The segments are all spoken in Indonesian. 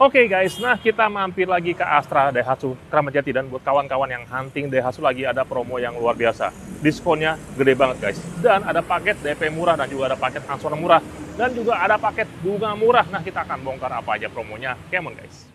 Oke guys, nah kita mampir lagi ke Astra Daihatsu Kramat Jati, dan buat kawan-kawan yang hunting Daihatsu lagi ada promo yang luar biasa. Diskonnya gede banget guys. Dan ada paket DP murah dan juga ada paket angsuran murah dan juga ada paket bunga murah. Nah, kita akan bongkar apa aja promonya. Come on guys.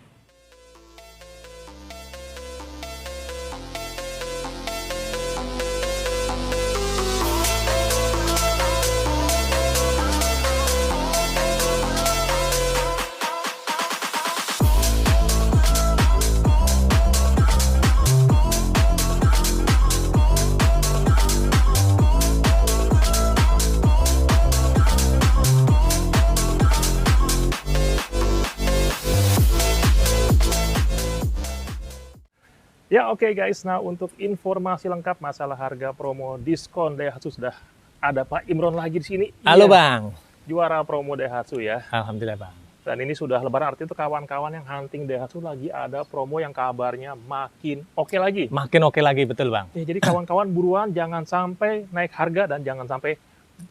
Ya oke guys, nah untuk informasi lengkap masalah harga promo diskon Daihatsu sudah ada Pak Imron lagi di sini. Halo Iya, Bang. juara promo Daihatsu ya. Alhamdulillah Bang. Dan ini sudah lebaran, artinya itu kawan-kawan yang hunting Daihatsu lagi ada promo yang kabarnya makin oke lagi. Makin oke lagi, betul Bang. Ya, jadi kawan-kawan buruan jangan sampai naik harga dan jangan sampai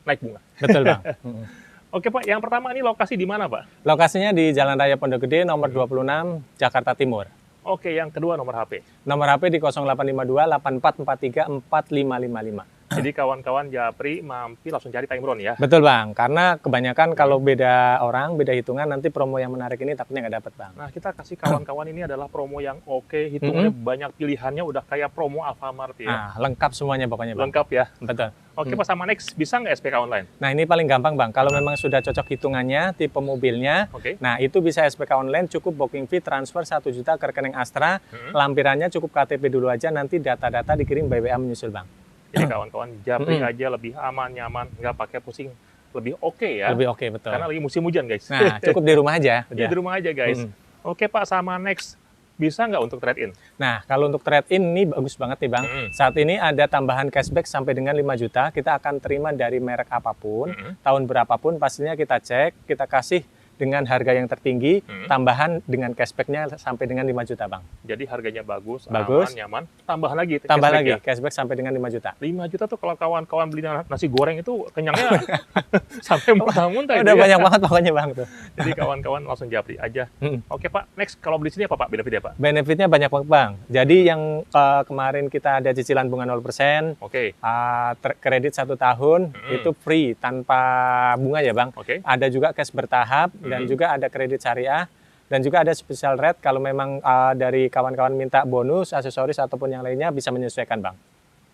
naik bunga. Betul Bang. Oke Pak, yang pertama ini lokasi di mana Pak? Lokasinya di Jalan Raya Pondok Gede nomor 26 Jakarta Timur. Oke, yang kedua nomor HP. Nomor HP di 0852 8443 4555. Jadi kawan-kawan Japri mampir langsung cari Pak Imron ya. Betul Bang, karena kebanyakan kalau beda orang, beda hitungan, nanti promo yang menarik ini takutnya nggak dapat Bang. Nah, kita kasih kawan-kawan ini adalah promo yang oke, hitungannya banyak pilihannya, udah kayak promo Alfamart ya. Nah, lengkap semuanya pokoknya Bang. Lengkap ya. Betul. Oke Pak, sama next bisa nggak SPK online? Nah, ini paling gampang Bang, kalau memang sudah cocok hitungannya, tipe mobilnya, Oke. nah itu bisa SPK online, cukup booking fee, transfer 1 juta ke rekening Astra, lampirannya cukup KTP dulu aja, nanti data-data dikirim by WA menyusul Bang. Jadi kawan-kawan Japri aja lebih aman, nyaman, nggak pakai pusing, lebih oke ya. Lebih oke, betul. Karena lagi musim hujan guys. Nah, cukup di rumah aja. Ya, di rumah aja guys. Oke Pak, sama next bisa nggak untuk trade-in? Nah, kalau untuk trade-in ini bagus banget nih Bang. Saat ini ada tambahan cashback sampai dengan 5 juta. Kita akan terima dari merek apapun, tahun berapapun, pastinya kita cek, kita kasih dengan harga yang tertinggi, tambahan dengan cashbacknya sampai dengan 5 juta Bang. Jadi harganya bagus, Bagus. aman, nyaman. Tambahan lagi. Tambah cashback lagi, ya. cashback sampai dengan 5 juta. 5 juta tuh kalau kawan-kawan beli nasi goreng itu kenyangnya sampai muntah-muntah. Udah itu ya. banyak banget pokoknya Bang tuh. Jadi kawan-kawan langsung Japri aja. Oke Pak, next kalau beli sini apa Pak? Beda-beda Pak? Benefitnya banyak banget Bang. Jadi yang kemarin kita ada cicilan bunga 0%, Oke. kredit 1 tahun, itu free tanpa bunga ya Bang. Oke. Ada juga cash bertahap, dan juga ada kredit syariah, dan juga ada special rate kalau memang dari kawan-kawan minta bonus, aksesoris ataupun yang lainnya bisa menyesuaikan Bang.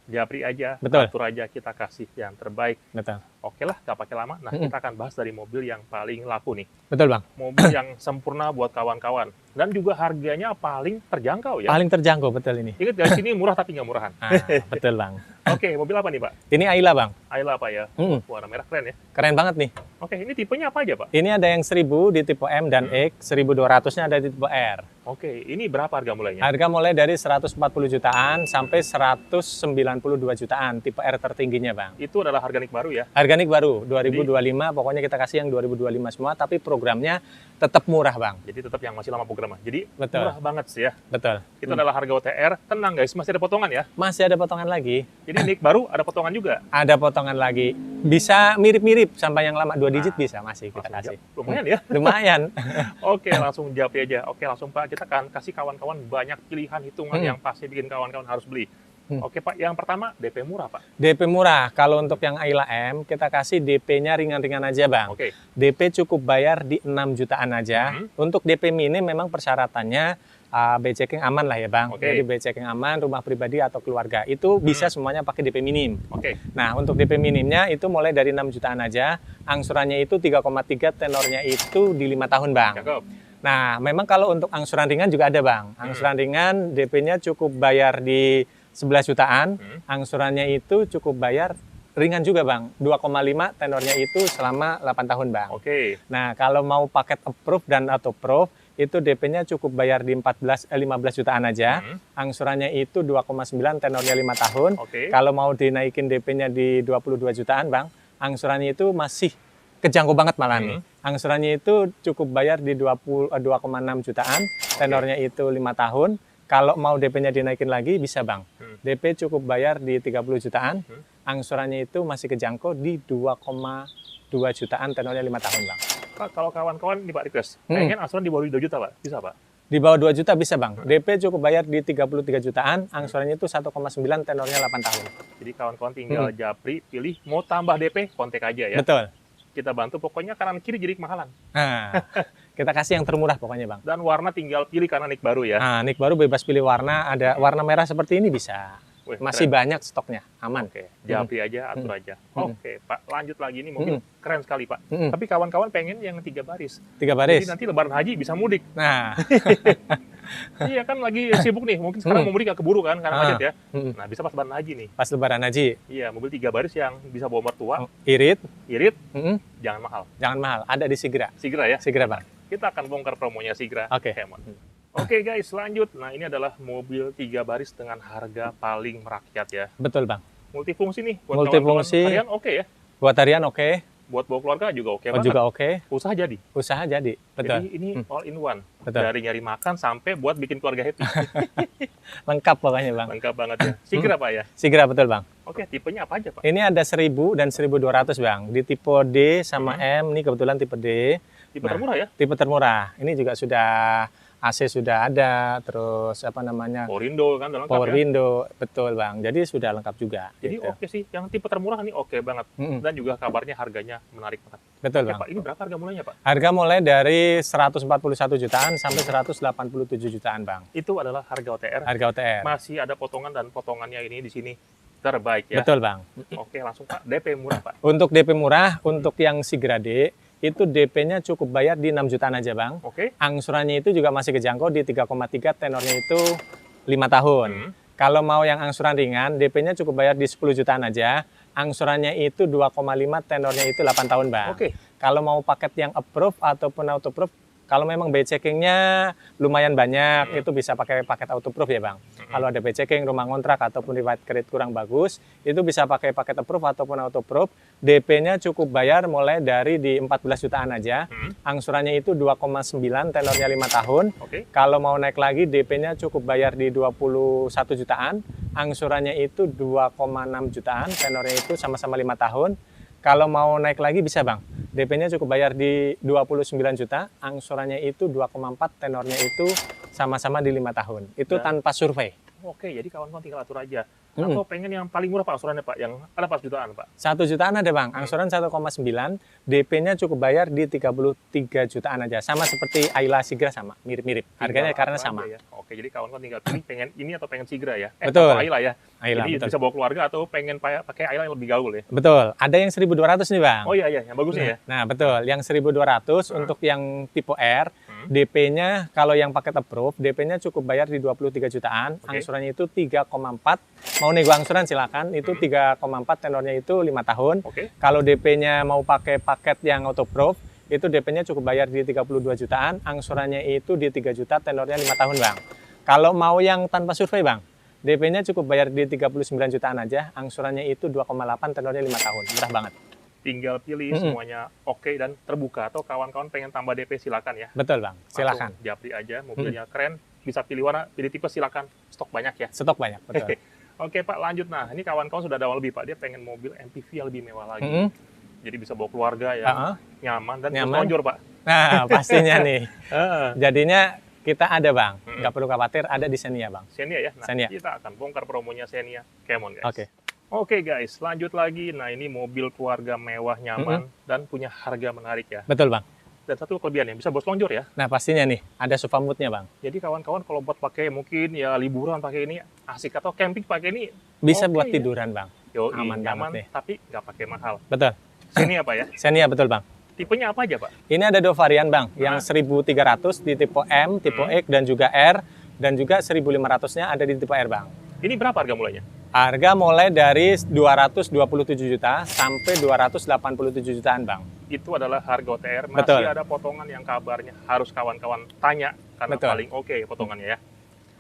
Japri aja, Betul. atur aja, kita kasih yang terbaik. Betul. Oke lah, nggak pakai lama. Nah, kita akan bahas dari mobil yang paling laku nih. Betul Bang. Mobil yang sempurna buat kawan-kawan. Dan juga harganya paling terjangkau ya. Paling terjangkau, betul ini. Ingat guys, ini murah tapi nggak murahan. Nah, betul Bang. Oke, mobil apa nih Pak? Ini Ayla Bang. Ayla apa ya? Mm. Warna merah keren ya. Keren banget nih. Oke, ini tipenya apa aja Pak? Ini ada yang 1000 di tipe M dan X, 1200-nya ada di tipe R. Oke, ini berapa harga mulainya? Harga mulai dari 140 jutaan sampai 192 jutaan, tipe R tertingginya Bang. Itu adalah harga nik baru ya. Harga nik baru, 2025, pokoknya kita kasih yang 2025 semua, tapi programnya tetap murah Bang. Jadi tetap yang masih lama programnya. Jadi Betul. murah banget sih ya. Betul. Itu adalah harga OTR. Tenang guys, masih ada potongan ya. Masih ada potongan lagi. Jadi nik baru ada potongan juga. Ada potongan lagi. Bisa mirip-mirip sampai yang lama, 2 digit bisa masih kita Langsung kasih. lumayan ya. Lumayan. Oke, langsung Japri aja. Oke, langsung Pak, kita akan kasih kawan-kawan banyak pilihan hitungan yang pasti bikin kawan-kawan harus beli. Oke Pak, yang pertama DP murah Pak. DP murah. Kalau untuk yang Ayla M, kita kasih DP-nya ringan-ringan aja Bang. Oke. DP cukup bayar di 6 jutaan aja. Untuk DP mini memang persyaratannya by checking aman lah ya Bang. Oke. Jadi by checking aman, rumah pribadi atau keluarga. Itu bisa semuanya pakai DP minim. Oke. Nah, untuk DP minimnya itu mulai dari 6 jutaan aja. Angsurannya itu 3,3, tenornya itu di 5 tahun Bang. Cakep. Nah, memang kalau untuk angsuran ringan juga ada Bang. Angsuran ringan DP-nya cukup bayar di 11 jutaan. Angsurannya itu cukup bayar ringan juga Bang. 2,5, tenornya itu selama 8 tahun Bang. Oke. Nah, kalau mau paket approve dan auto approve, itu DP-nya cukup bayar di 15 jutaan aja. Angsurannya itu 2,9, tenornya 5 tahun. Oke. Kalau mau dinaikin DP-nya di 22 jutaan Bang, angsurannya itu masih kejangkau banget malah nih. Angsurannya itu cukup bayar di 2,6 jutaan, tenornya itu 5 tahun. Kalau mau DP-nya dinaikin lagi bisa Bang. DP cukup bayar di 30 jutaan, angsurannya itu masih kejangkau di 2,2 jutaan, tenornya 5 tahun Bang. Pak, kalau kawan-kawan ini Pak request, pengen angsuran di bawah 2 juta Pak, bisa Pak? Di bawah 2 juta bisa Bang. DP cukup bayar di 33 jutaan, angsurannya itu 1,9, tenornya 8 tahun. Jadi kawan-kawan tinggal japri, pilih mau tambah DP, kontak aja ya. Betul. Kita bantu, pokoknya kanan kiri jadi kemahalan. Nah, kita kasih yang termurah pokoknya Bang. Dan warna tinggal pilih karena nik baru ya. Nah, nik baru bebas pilih warna, ada warna merah seperti ini bisa. Wih, Masih keren. banyak stoknya, aman. Oke, japri aja, atur aja. Oke, Pak, lanjut lagi ini mobil keren sekali Pak. Mm-mm. Tapi kawan-kawan pengen yang 3 baris. 3 baris. Jadi nanti lebaran haji bisa mudik. Nah, Iya kan lagi sibuk nih, mungkin sekarang mau mudik gak keburu kan karena macet ya. Nah, bisa pas lebaran haji nih. pas lebaran haji, Iya, mobil 3 baris yang bisa bawa mertua, irit, irit, jangan mahal. jangan mahal, ada di Sigra. Sigra ya. Sigra Bang. Kita akan bongkar promonya Sigra. Oke. Camon. Oke guys, lanjut. Nah, ini adalah mobil 3 baris dengan harga paling merakyat ya. Betul Bang. Multifungsi nih. Buat Multifungsi. kawan-kawan harian oke ya. Buat harian oke, Buat bawa keluarga juga oke banget. juga oke, Usaha jadi. usaha jadi. Betul. Jadi ini all in one. Betul. Dari nyari makan sampai buat bikin keluarga happy. Lengkap pokoknya Bang. Lengkap banget ya. Sigra Pak ya. Sigra betul Bang. Oke, tipenya apa aja Pak? Ini ada 1000 dan 1200 Bang. Di tipe D sama M, ini kebetulan tipe D. Tipe termurah ya. Tipe termurah. Ini juga sudah AC sudah ada, terus apa namanya? Power window kan udah lengkap Power ya. window, betul Bang. Jadi sudah lengkap juga. Jadi gitu. oke sih, yang tipe termurah ini oke banget. Dan juga kabarnya harganya menarik banget. Betul Oke Bang. Pak, ini berapa harga mulainya Pak? Harga mulai dari 141 jutaan sampai 187 jutaan Bang. Itu adalah harga OTR. Harga OTR. Masih ada potongan dan potongannya ini di sini terbaik ya. Betul Bang. Oke, langsung Pak, DP murah Pak. Untuk DP murah, untuk yang Sigra D, itu DP-nya cukup bayar di 6 jutaan aja Bang. Oke. Angsurannya itu juga masih kejangkau di 3,3, tenornya itu 5 tahun. Kalau mau yang angsuran ringan, DP-nya cukup bayar di 10 jutaan aja. Angsurannya itu 2,5, tenornya itu 8 tahun Bang. Oke. Kalau mau paket yang approve ataupun auto approve, kalau memang by checking-nya lumayan banyak, itu bisa pakai paket auto approve ya Bang. Kalau ada by checking, rumah kontrak ataupun riwayat kredit kurang bagus, itu bisa pakai paket approve ataupun auto approve. DP-nya cukup bayar mulai dari di 14 jutaan aja. Angsurannya itu 2,9, tenornya 5 tahun. Oke. Kalau mau naik lagi, DP-nya cukup bayar di 21 jutaan. Angsurannya itu 2,6 jutaan, tenornya itu sama-sama 5 tahun. Kalau mau naik lagi bisa Bang. DP-nya cukup bayar di 29 juta, angsurannya itu 2,4, tenornya itu sama-sama di 5 tahun. Itu tanpa survei. Oke, jadi kawan-kawan tinggal atur aja. Atau pengen yang paling murah Pak angsurannya Pak, yang ada 4 jutaan Pak. 1 jutaan ada Bang, angsuran 1,9, DP-nya cukup bayar di 33 jutaan aja. Sama seperti Ayla Sigra sama, mirip-mirip. Harganya Tinggal karena atur sama. aja ya. Oke, jadi kawan-kawan tinggal pilih pengen ini atau pengen Sigra ya. Betul. Atau Ayla ya. Ayla, Jadi betul. bisa bawa keluarga atau pengen pakai Ayla yang lebih gaul ya. Betul, ada yang 1200 nih Bang. Oh iya, yang bagusnya ya. Nah betul, yang 1200 untuk yang tipe R, DP-nya kalau yang paket approve, DP-nya cukup bayar di 23 jutaan, angsurannya itu 3,4. Mau nego angsuran silakan, itu 3,4, tenornya itu 5 tahun. Oke. Kalau DP-nya mau pakai paket yang auto approve, itu DP-nya cukup bayar di 32 jutaan, angsurannya itu di 3 juta, tenornya 5 tahun Bang. Kalau mau yang tanpa survei Bang, DP-nya cukup bayar di 39 jutaan aja, angsurannya itu 2,8, tenornya 5 tahun, murah banget. Tinggal pilih semuanya oke dan terbuka, atau kawan-kawan pengen tambah DP silakan ya. Betul Bang, silakan. Langsung japri aja, mobilnya keren, bisa pilih warna, pilih tipe silakan, stok banyak ya. Stok banyak, betul. Oke Pak, lanjut. Nah, ini kawan-kawan sudah ada lebih Pak, dia pengen mobil MPV yang lebih mewah lagi. Jadi bisa bawa keluarga ya, nyaman dan lonjor Pak. Nah, pastinya nih. Jadinya kita ada Bang, nggak perlu khawatir, ada di Xenia Bang. Xenia ya. Nah, Xenia. kita akan bongkar promonya Xenia. Come on guys. Oke. Oke guys, lanjut lagi. Nah, ini mobil keluarga mewah, nyaman dan punya harga menarik ya. Betul Bang. Dan satu kelebihannya bisa bos lonjor ya. Nah pastinya nih, ada sofa mood-nya Bang. Jadi kawan-kawan kalau buat pakai mungkin ya liburan pakai ini asik, atau camping pakai ini Bisa oke buat ya. tiduran Bang. Yo, Aman banget nyaman nih. tapi nggak pakai mahal. Betul. Sini apa ya? Xenia betul Bang. Tipenya apa aja Pak? Ini ada 2 varian Bang, yang 1300 di tipe M, tipe X dan juga R, dan juga 1500-nya ada di tipe R Bang. Ini berapa harga mulainya? Harga mulai dari 227 juta sampai 287 jutaan Bang. Itu adalah harga OTR. Masih Betul. ada potongan yang kabarnya harus kawan-kawan tanya karena Betul. paling oke potongannya ya.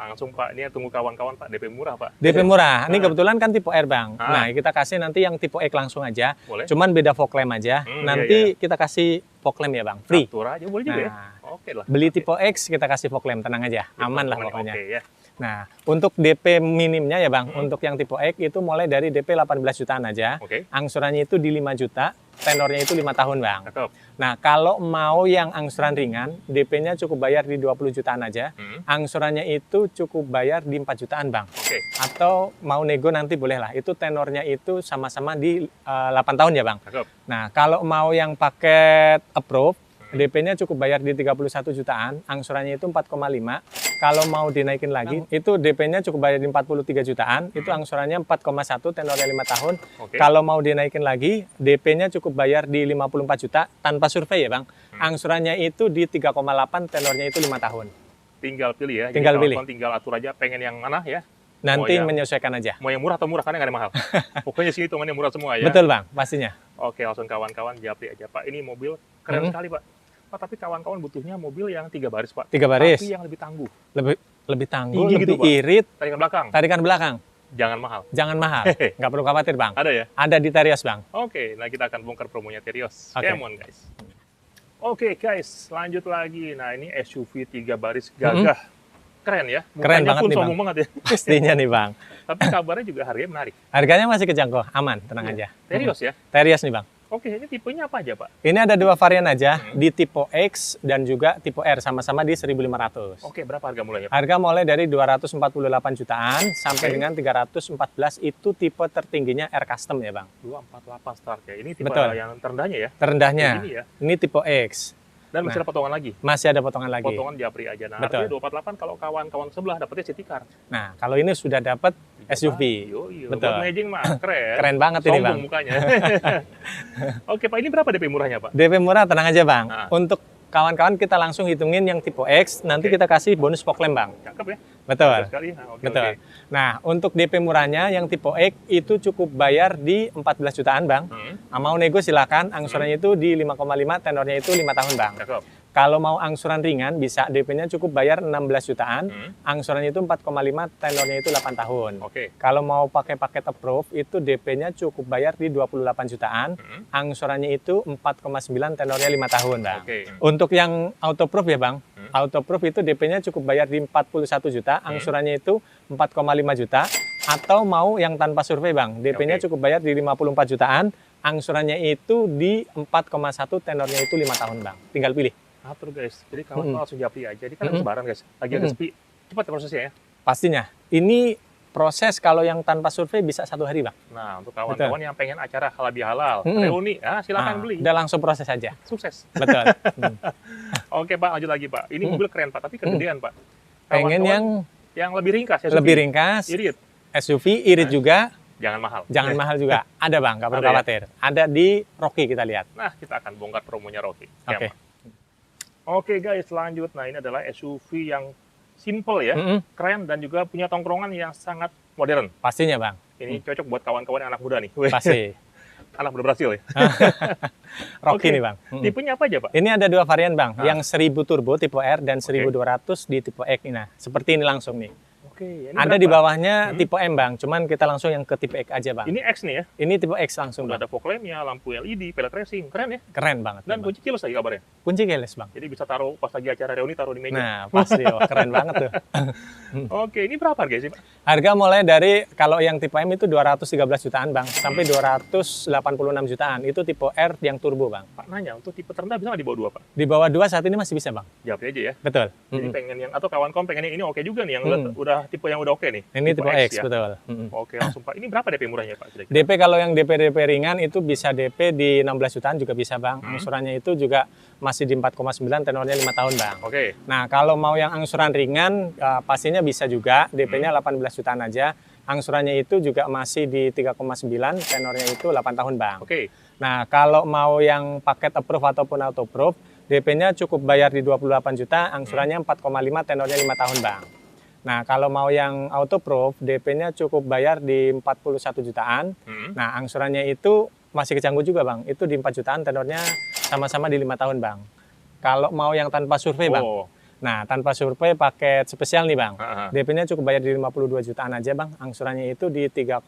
Langsung Pak, ini tunggu kawan-kawan Pak, DP murah Pak. DP murah, ini kebetulan kan tipe R Bang. Ah. Nah kita kasih nanti yang tipe X langsung aja, Boleh? cuman beda fog lamp aja. Nanti kita kasih fog lamp ya Bang, free. Atur aja boleh juga ya. Nah, Oke lah. beli tipe X kita kasih fog lamp, tenang aja, aman lah pokoknya. Oke ya. Nah, untuk DP minimnya ya Bang, untuk yang tipe X itu mulai dari DP 18 jutaan aja. Oke. Angsurannya itu di 5 juta, tenornya itu 5 tahun Bang. Cakep. Nah, kalau mau yang angsuran ringan, DP-nya cukup bayar di 20 jutaan aja. Angsurannya itu cukup bayar di 4 jutaan Bang. Oke. Atau mau nego nanti boleh lah. Itu tenornya itu sama-sama di 8 tahun ya Bang. Cakep. Nah, kalau mau yang paket approve, DP-nya cukup bayar di 31 jutaan, angsurannya itu 4,5. Kalau mau dinaikin lagi, itu DP-nya cukup bayar di 43 jutaan, itu angsurannya 4,1, tenornya 5 tahun. Oke. Kalau mau dinaikin lagi, DP-nya cukup bayar di 54 juta tanpa survei ya Bang. Angsurannya itu di 3,8, tenornya itu 5 tahun. Tinggal pilih ya. Tinggal Jadi pilih. kawan-kawan tinggal atur aja pengen yang mana ya. Nanti yang- menyesuaikan aja. Mau yang murah atau murah karena nggak ada mahal. Pokoknya sini hitungannya murah semua ya. Betul Bang, pastinya. Oke, langsung kawan-kawan japri aja Pak. Ini mobil keren sekali Pak. Pak, tapi kawan-kawan butuhnya mobil yang 3 baris Pak. 3 baris. Tapi yang lebih tangguh. Lebih tangguh, Tinggi lebih gitu, Pak. irit, Tarikan belakang. tarikan belakang. Jangan mahal. Jangan mahal, nggak perlu khawatir Bang. Ada ya? Ada di Terios Bang. Oke, nah kita akan bongkar promonya Terios. Oke. Come on guys. Oke guys, lanjut lagi. Nah ini SUV 3 baris gagah. Keren ya. Keren Mukanya banget pun nih, sombong banget ya. Pastinya nih Bang. Tapi kabarnya juga harganya menarik. Harganya masih kejangkau, aman, tenang aja. Terios ya. Terios nih Bang. Oke, ini tipenya apa aja Pak? Ini ada 2 varian aja, di tipe X dan juga tipe R, sama-sama di 1.500. Oke, berapa harga mulainya Pak? Harga mulai dari 248 jutaan sampai Oke. dengan 314, itu tipe tertingginya R Custom ya Bang. 248 start ya. Ini tipe Betul. yang terendahnya ya. Terendahnya, Ini ya. ini tipe X. Dan masih Nah. ada potongan lagi. Masih ada potongan lagi. Potongan japri aja. Nah, Betul. artinya 248 kalau kawan-kawan sebelah dapetnya city car. Nah, kalau ini sudah dapat SUV. Yo, Betul. buat Mejing mah keren. Keren banget ini, Sombong Bang. mukanya. Oke Pak, ini berapa DP murahnya Pak? DP murah, tenang aja Bang. Nah. Untuk kawan-kawan kita langsung hitungin yang tipe X, nanti kita kasih bonus poklem Bang. Cakep ya? Betul. Cakep sekali. Nah, oke, Betul. oke. Nah, untuk DP murahnya yang tipe X itu cukup bayar di 14 jutaan, Bang. Mau nego silakan, angsurannya itu di 5,5, tenornya itu 5 tahun, Bang. Cakep. Kalau mau angsuran ringan, bisa DP-nya cukup bayar 16 jutaan, angsurannya itu 4,5, tenornya itu 8 tahun. Oke. Kalau mau pakai paket approve, itu DP-nya cukup bayar di 28 jutaan, angsurannya itu 4,9, tenornya 5 tahun, Bang. Oke. Untuk yang auto proof ya Bang, auto proof itu DP-nya cukup bayar di 41 juta, angsurannya itu 4,5 juta, atau mau yang tanpa survei Bang, DP-nya Oke. cukup bayar di 54 jutaan, angsurannya itu di 4,1, tenornya itu 5 tahun Bang. Tinggal pilih. Atur guys. Jadi kawan langsung japri aja. Jadi kan lebaran guys. Lagi ada sepi. Cepat ya prosesnya ya. Pastinya. Ini proses kalau yang tanpa survei bisa 1 hari Bang. Nah, untuk kawan-kawan yang pengen acara halal bihalal, Mm-mm. reuni, ya silakan Nah, beli. udah langsung proses aja. Sukses. Betul. Oke Pak, lanjut lagi Pak. Ini mobil keren Pak, tapi kegedean Pak. Pengen Kawan-kawan yang lebih ringkas ya. lebih ringkas, Irit. SUV, irit juga, Jangan mahal. jangan mahal juga. Ada Bang, nggak perlu Ada ya? khawatir. Ada di Rocky kita lihat. Nah, kita akan bongkar promonya Rocky. Oke. Oke guys, lanjut. Nah, ini adalah SUV yang simple ya, keren dan juga punya tongkrongan yang sangat modern. Pastinya Bang, Ini cocok buat kawan-kawan yang anak muda nih. pasti. Anak muda Brasil ya. Rocky Oke. nih Bang. Tipenya apa aja Pak? Ini ada 2 varian Bang, Ah. yang 1000 turbo tipe R dan 1200 di tipe X. Nah, seperti ini langsung nih. Oke. Ini Ada di berapa? bawahnya tipe M Bang, cuman kita langsung yang ke tipe X aja Bang. Ini X nih ya. Ini tipe X langsung Udah Bang. ada fog lamp-nya, lampu LED, pellet racing, keren ya. Keren banget. Dan nih, Bang. kunci keyless lagi kabarnya. Kunci keyless Bang. Jadi bisa taruh pas lagi acara reuni, taruh di meja. Nah, pasti. Wah, keren banget tuh. Oke, ini berapa harganya sih Pak? Harga mulai dari, kalau yang tipe M itu 213 jutaan Bang, sampai 286 jutaan. Itu tipe R yang turbo Bang. Pak nanya, untuk tipe terendah bisa nggak di bawah 2 Pak? Di bawah 2 saat ini masih bisa Bang. Jawab aja ya. Betul. Jadi pengen yang, atau kawan-kawan pengen yang ini oke juga nih, yang udah tipe yang udah oke nih. Ini tipe X, ya. betul. Oke, langsung Pak. Ini berapa DP murahnya Pak? Kira-kira? DP kalau yang DP ringan itu bisa DP di 16 jutaan juga bisa Bang. Angsurannya itu juga masih di 4,9, tenornya 5 tahun Bang. Oke. Nah, kalau mau yang angsuran ringan, pastinya bisa juga. DP-nya 18 jutaan aja. Angsurannya itu juga masih di 3,9, tenornya itu 8 tahun Bang. Oke. Nah, kalau mau yang paket approve ataupun auto approve, DP-nya cukup bayar di 28 juta, angsurannya 4,5, tenornya 5 tahun Bang. Nah, kalau mau yang auto approve, DP-nya cukup bayar di 41 jutaan. Nah, angsurannya itu masih kecanggu juga Bang. Itu di 4 jutaan, tenornya sama-sama di 5 tahun Bang. Kalau mau yang tanpa survei Bang. Oh. Nah, tanpa survei paket spesial nih Bang. Ah, ah. DP-nya cukup bayar di 52 jutaan aja Bang. Angsurannya itu di 3,8,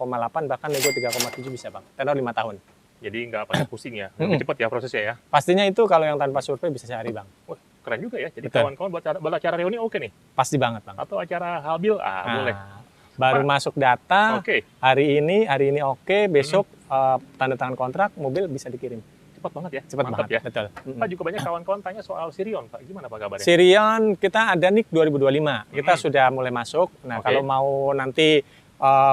bahkan nego 3,7 bisa Bang. Tenor 5 tahun. Jadi nggak pada pusing ya. Lebih cepet ya prosesnya ya. Pastinya itu kalau yang tanpa survei bisa sehari Bang. Wah, Keren juga ya. Jadi Betul. kawan-kawan buat acara reuni oke nih. Pasti banget Bang. Atau acara halbil, boleh. Baru Pak. masuk data, Oke. hari ini oke, besok tanda tangan kontrak, mobil bisa dikirim. Cepat banget ya. Cepat Mantap banget, ya. betul. Pak, juga banyak kawan-kawan tanya soal Sirion, Pak. Gimana Pak kabarnya? Sirion kita ada NIK 2025, kita sudah mulai masuk. Nah, Oke. kalau mau nanti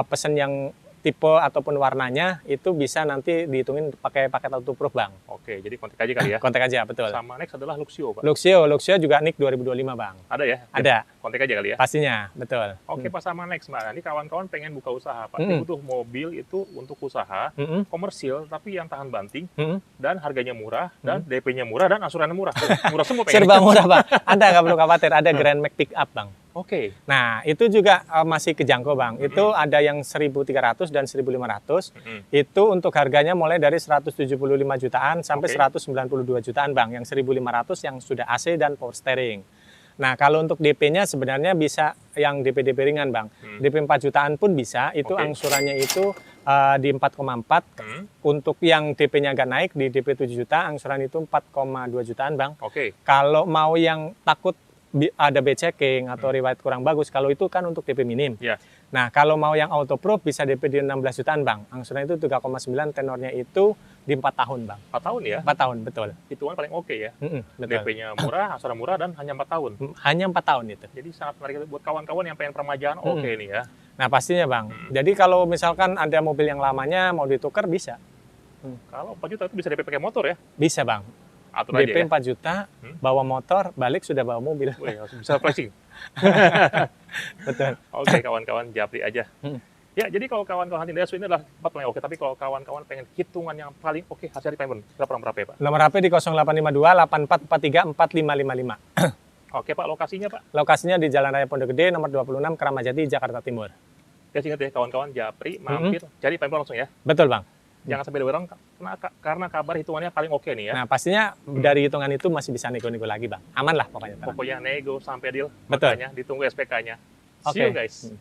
pesen yang tipe ataupun warnanya itu bisa nanti dihitungin pakai paket autoproof Bang. Oke, jadi kontak aja kali ya. Kontak aja, betul. Sama next adalah Luxio, Pak. Luxio juga NIK 2025 Bang. Ada ya? Ada, Kontak aja kali ya. pastinya, betul. Oke, Pak, sama next, Mbak. Ini kawan-kawan pengen buka usaha, Pak. Mm-mm. Butuh mobil itu untuk usaha, Mm-mm. komersil, tapi yang tahan banting, Mm-mm. dan harganya murah, dan DP-nya murah, dan asuransinya murah. Murah semua pengen. Serba murah Bang. Anda nggak perlu khawatir, ada Grand Max Pick Up Bang. Oke. Nah, itu juga masih kejangkau Bang. Itu ada yang 1.300 dan 1.500. Itu untuk harganya mulai dari 175 jutaan sampai Oke. 192 jutaan Bang. Yang 1.500 yang sudah AC dan power steering. Nah, kalau untuk DP-nya sebenarnya bisa yang DP ringan Bang. DP 4 jutaan pun bisa. Itu Oke. angsurannya itu di 4,4. Hmm. Untuk yang DP-nya agak naik di DP 7 juta, angsuran itu 4,2 jutaan Bang. Oke. Kalau mau yang takut ada B-checking atau riwayat kurang bagus, kalau itu kan untuk DP minim. Ya. Nah, kalau mau yang autoproof bisa DP di 16 jutaan, Bang. Angsuran itu 3,9, tenornya itu di 4 tahun, Bang. 4 tahun ya. 4 tahun, betul. Hitungan paling oke ya. Betul. DP-nya murah, asuransi murah, dan hanya 4 tahun. Hanya 4 tahun itu. Jadi sangat menarik buat kawan-kawan yang pengen permajaan, oke nih ya. Nah, pastinya, Bang. Jadi kalau misalkan ada mobil yang lamanya mau ditukar, bisa. Kalau 4 juta itu bisa DP pakai motor ya. Bisa, Bang. Atur aja DP ya. 4 juta, bawa motor, balik sudah bawa mobil. Wih, langsung bisa flexing. Betul. Oke, kawan-kawan, japri aja. Hmm. Ya, jadi kalau kawan-kawan Hunting Daihatsu ini adalah tempat paling oke. Tapi kalau kawan-kawan pengen hitungan yang paling oke, hasil di Pemben, berapa ya, Pak? Nomor HP di 0852 8443 4555. Oke, Pak, lokasinya, Pak. Lokasinya di Jalan Raya Pondok Gede, nomor 26, Kramat Jati, Jakarta Timur. Ya, ingat ya, kawan-kawan, japri, mampir, cari Pemben langsung ya. Betul, Bang. Jangan sampai dorong, karena kabar hitungannya paling oke nih ya. Nah, pastinya dari hitungan itu masih bisa nego-nego lagi, Bang. Aman lah pokoknya. Pokoknya nego sampai deal, Betul. makanya ditunggu SPK-nya. Oke. See you guys.